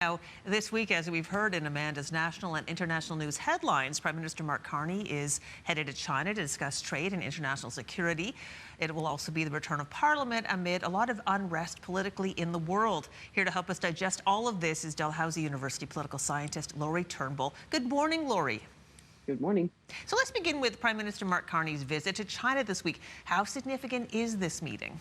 Now, this week, as we've heard in Amanda's national and international news headlines, Prime Minister Mark Carney is headed to China to discuss trade and international security. It will also be the return of Parliament amid a lot of unrest politically in the world. Here to help us digest all of this is Dalhousie University political scientist Laurie Turnbull. Good morning, Laurie. Good morning. So let's begin with Prime Minister Mark Carney's visit to China this week. How significant is this meeting?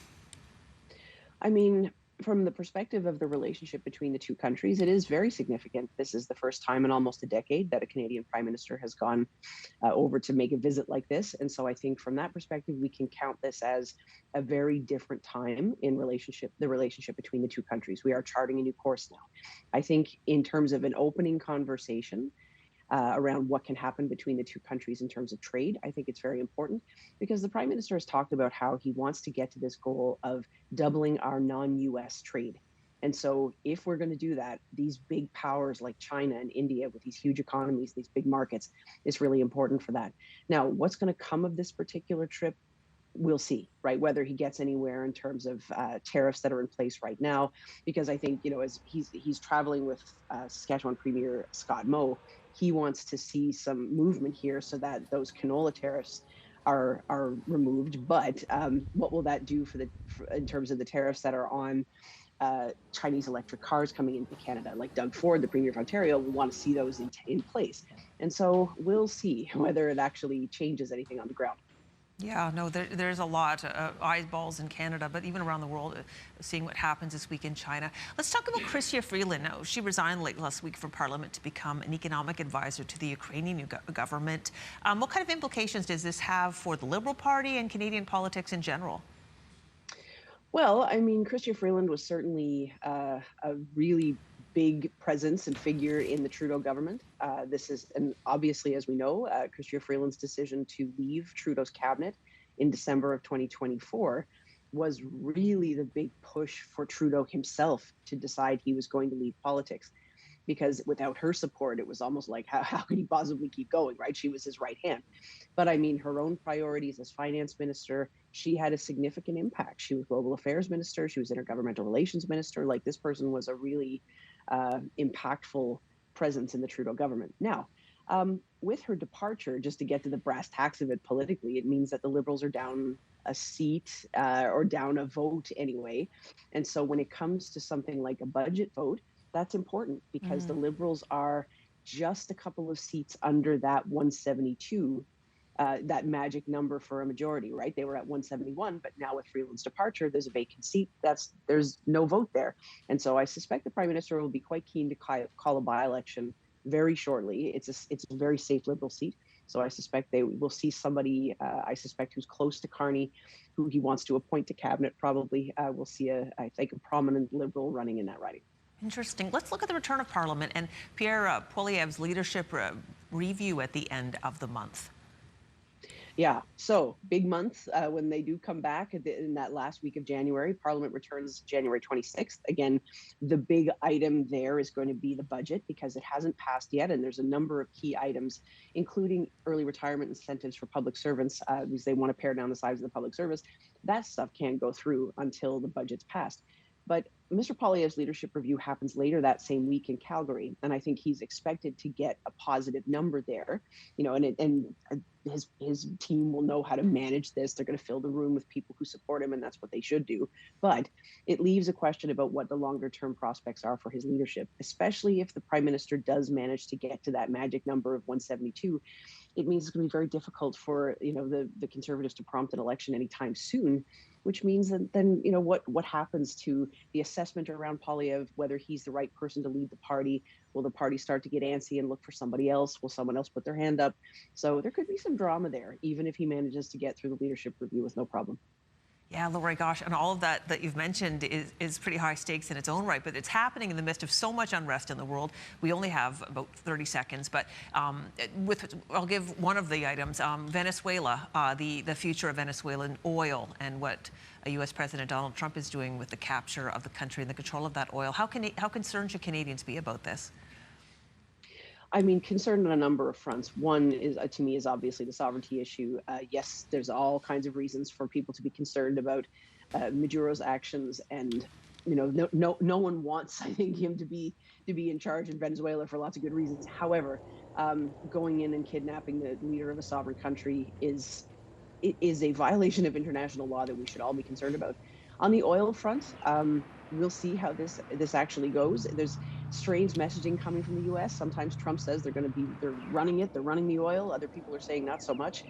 I mean, from the perspective of the relationship between the two countries, it is very significant. This is the first time in almost a decade that a Canadian Prime Minister has gone over to make a visit like this. And so I think from that perspective, we can count this as a very different time in the relationship between the two countries. We are charting a new course now. I think in terms of an opening conversation, around what can happen between the two countries in terms of trade. I think it's very important because the Prime Minister has talked about how he wants to get to this goal of doubling our non-US trade. And so if we're going to do that, these big powers like China and India with these huge economies, these big markets, is really important for that. Now, what's going to come of this particular trip? We'll see, right? Whether he gets anywhere in terms of tariffs that are in place right now, because I think, as he's traveling with Saskatchewan Premier Scott Moe, he wants to see some movement here so that those canola tariffs are removed. But what will that do in terms of the tariffs that are on Chinese electric cars coming into Canada? Like Doug Ford, the Premier of Ontario, will want to see those in place. And so we'll see whether it actually changes anything on the ground. Yeah, no, there's a lot of eyeballs in Canada, but even around the world, seeing what happens this week in China. Let's talk about Freeland. Now, she resigned late last week from Parliament to become an economic advisor to the Ukrainian government. What kind of implications does this have for the Liberal Party and Canadian politics in general? Well, I mean, Freeland was certainly a really big presence and figure in the Trudeau government. This is, and obviously, as we know, Freeland's decision to leave Trudeau's cabinet in December of 2024 was really the big push for Trudeau himself to decide he was going to leave politics. Because without her support, it was almost like, how could he possibly keep going, right? She was his right hand. But I mean, her own priorities as finance minister, she had a significant impact. She was global affairs minister. She was intergovernmental relations minister. Like, this person was a really impactful presence in the Trudeau government. Now, with her departure, just to get to the brass tacks of it politically, it means that the Liberals are down a seat or down a vote anyway. And so when it comes to something like a budget vote, that's important because the Liberals are just a couple of seats under that 172, that magic number for a majority, right? They were at 171, but now with Freeland's departure, there's a vacant seat. There's no vote there. And so I suspect the Prime Minister will be quite keen to call a by-election very shortly. It's a very safe Liberal seat. So I suspect they will see somebody, I suspect, who's close to Carney, who he wants to appoint to cabinet probably. We'll see, I think, a prominent Liberal running in that riding. Interesting. Let's look at the return of Parliament and Pierre Poilievre's leadership review at the end of the month. Yeah, so big month when they do come back in that last week of January. Parliament returns January 26th. Again, the big item there is going to be the budget because it hasn't passed yet. And there's a number of key items, including early retirement incentives for public servants, because they want to pare down the size of the public service. That stuff can't go through until the budget's passed. But Mr. Poilievre's leadership review happens later that same week in Calgary, and I think he's expected to get a positive number there. And his team will know how to manage this. They're going to fill the room with people who support him, and that's what they should do. But it leaves a question about what the longer-term prospects are for his leadership, especially if the Prime Minister does manage to get to that magic number of 172. It means it's going to be very difficult for the Conservatives to prompt an election anytime soon, which means that then what happens to the assessment around Poilievre, whether he's the right person to lead the party. Will the party start to get antsy and look for somebody else? Will someone else put their hand up? So there could be some drama there, even if he manages to get through the leadership review with no problem. Yeah, Laurie, gosh, and all of that you've mentioned is pretty high stakes in its own right, but it's happening in the midst of so much unrest in the world. We only have about 30 seconds, but I'll give one of the items, Venezuela, the future of Venezuelan oil and what U.S. President Donald Trump is doing with the capture of the country and the control of that oil. How concerned should Canadians be about this? I mean, concerned on a number of fronts. One is, to me, is obviously the sovereignty issue. Yes, there's all kinds of reasons for people to be concerned about Maduro's actions and no one wants, I think, him to be in charge in Venezuela for lots of good reasons. However, going in and kidnapping the leader of a sovereign country is a violation of international law that we should all be concerned about. On the oil front, we'll see how this actually goes. There's strange messaging coming from the U.S. Sometimes Trump says they're running the oil. Other people are saying not so much.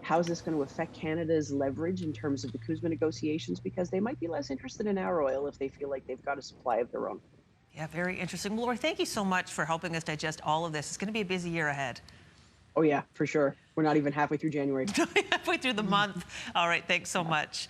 How is this going to affect Canada's leverage in terms of the CUSMA negotiations? Because they might be less interested in our oil if they feel like they've got a supply of their own. Yeah, very interesting. Well, Lori, thank you so much for helping us digest all of this. It's going to be a busy year ahead. Oh, yeah, for sure. We're not even halfway through January. Halfway through the month. All right, thanks so much.